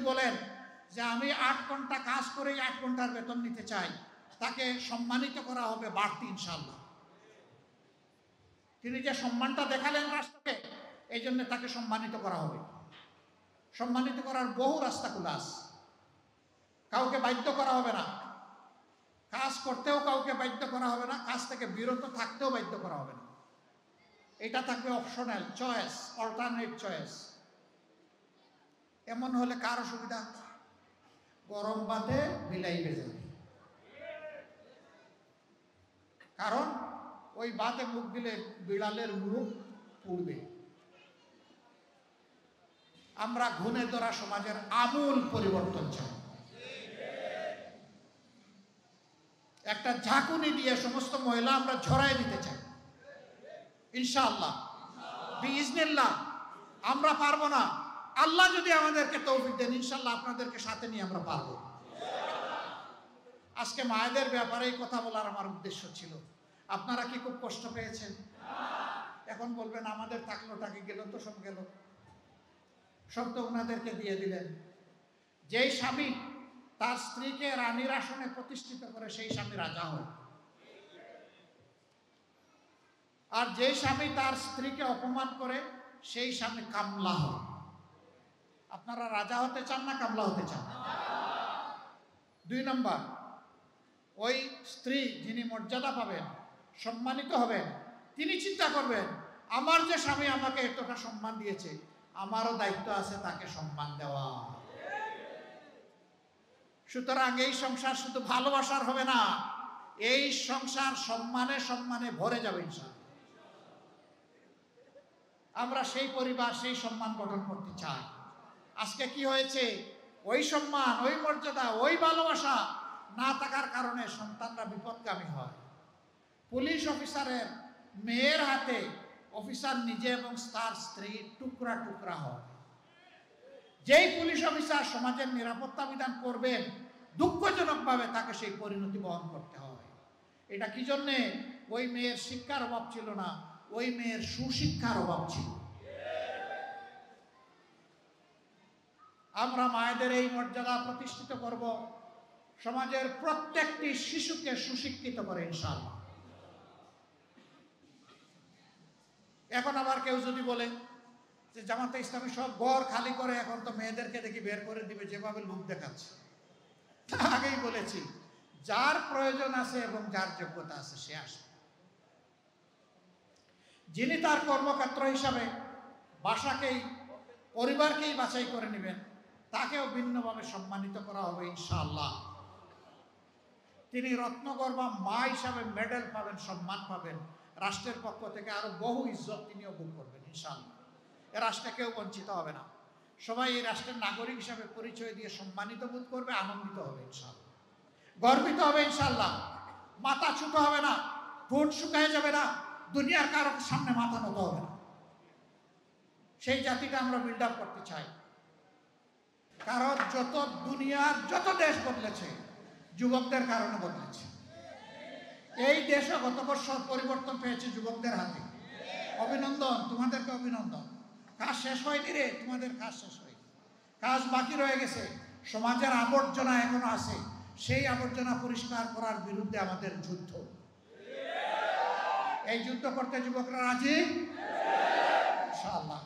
বলেন যে আমি 8 ঘন্টা কাজ করেই 8 ঘন্টার বেতন নিতে চাই, তাকে সম্মানিত করা হবে বাড়তি ইনশাআল্লাহ। তিনি যে সম্মানটা দেখালেন রাষ্ট্রকে, এই জন্য তাকে সম্মানিত করা হবে। সম্মানিত করার বহু রাস্তা খোলা আছে। কাউকে বাধ্য করা হবে না, কাজ করতেও কাউকে বাধ্য করা হবে না, কাজ থেকে বিরত থাকতেও বাধ্য করা হবে না। এটা থাকবে অপশনাল চয়েস, অল্টারনেট চয়েস। এমন হলে কার অসুবিধা? গরম ভাতে বিলাই বেজে, কারণ ওই ভাতে মুখ দিলে বিড়ালের মুখ পুড়বে। আমরা ঘুণে ধরা সমাজের আমূল পরিবর্তন চাই। একটা ঝাঁকুনি দিয়ে সমস্ত মহিলা আমরা ঝরাই দিতে চাই ইনশাআল্লাহ, বিইজনিল্লাহ। আমরা পারবো না, আল্লাহ যদি আমাদেরকে তৌফিক দেন ইনশাআল্লাহ আপনাদেরকে সাথে নিয়ে আমরা পারবো। আজকে মায়েদের ব্যাপারে কথা বলার আমার উদ্দেশ্য ছিল। আপনারা কি খুব কষ্ট পেয়েছেন? এখন বলবেন আমাদের থাকলোটাকে গেল তো, সব গেল, সব তো ওনাদেরকে দিয়ে দিলেন। যেই স্বামী তার স্ত্রীকে রানীর আসনে প্রতিষ্ঠিত করে সেই স্বামী রাজা হয়, আর যেই স্বামী তার স্ত্রীকে অপমান করে সেই স্বামী কামলা হয়। আপনারা রাজা হতে চান না কামলা হতে চান? 2 নম্বর, ওই স্ত্রী যিনি মর্যাদা পাবেন, সম্মানিত হবেন, তিনি চিন্তা করবেন আমার যে স্বামী আমাকে এতটা সম্মান দিয়েছে, আমারও দায়িত্ব আছে তাকে সম্মান দেওয়া। সুতরাং এই সংসার শুধু ভালোবাসার হবে না, এই সংসার সম্মানে সম্মানে ভরে যাবে ইনশাআল্লাহ। আমরা সেই পরিবার, সেই সম্মান গঠন করতে চাই। আজকে কি হয়েছে? ওই সম্মান, ওই মর্যাদা, ওই ভালোবাসা না থাকার কারণে সন্তানরা বিপদগামী হয়। পুলিশ অফিসারের মেয়ের হাতে অফিসার নিজে এবং তার স্ত্রী টুকরা টুকরা হয়। যেই পুলিশ অফিসার সমাজের নিরাপত্তা বিধান করবেন, দুঃখজনকভাবে তাকে সেই পরিণতি বহন করতে হয়। এটা কি জন্যে? ওই মেয়ের শিক্ষার অভাব ছিল না, ওই মেয়ের সুশিক্ষার অভাব ছিল। আমরা মায়েদের এই মর্যাদা প্রতিষ্ঠিত করব, সমাজের প্রত্যেকটি শিশুকে সুশিক্ষিত করে ইনশাআল্লাহ। এখন আবার কেউ যদি বলে যে জামাতে ইসলামী সব ঘর খালি করে, এখন তো মেয়েদেরকে দেখি বের করে দিবে, যেভাবে লোক দেখাচ্ছে। আগেই বলেছি, যার প্রয়োজন আছে এবং যার যোগ্যতা আছে সে আসে। যিনি তার কর্মক্ষেত্র হিসাবে বাসাকেই, পরিবারকেই বাছাই করে নেবেন, তাকেও ভিন্নভাবে সম্মানিত করা হবে ইনশাআল্লাহ। তিনি রত্নগর্ভা মা হিসাবে মেডেল পাবেন, সম্মান পাবেন, রাষ্ট্রের পক্ষ থেকে আরো বহু ইজ্জত তিনিও ভোগ করবেন ইনশাআল্লাহ। এ রাষ্ট্রে কেউ বঞ্চিত হবে না, সবাই এই রাষ্ট্রের নাগরিক হিসাবে পরিচয় দিয়ে সম্মানিত বোধ করবে, আনন্দিত হবে ইনশাআল্লাহ, গর্বিত হবে ইনশাআল্লাহ। মাথা ছোট হবে না, ঠোঁট শুকায় যাবে না, দুনিয়ার কারো সামনে মাথা নত হবে না। সেই জাতিটা আমরা বিল্ড আপ করতে চাই। কারণ দুনিয়ার যত দেশ বদলেছে যুবকদের কারণে বদলেছে। এই দেশও গত বছর পরিবর্তন পেয়েছে যুবকদের হাতে। অভিনন্দন, তোমাদেরকে অভিনন্দন। কাজ শেষ হয়নি রে, তোমাদের কাজ শেষ হয়নি, কাজ বাকি রয়ে গেছে। সমাজের আবর্জনা এখনো আছে, সেই আবর্জনা পরিষ্কার করার বিরুদ্ধে আমাদের যুদ্ধ। এই যুদ্ধ করতে যুবকরা রাজি ইনশাআল্লাহ।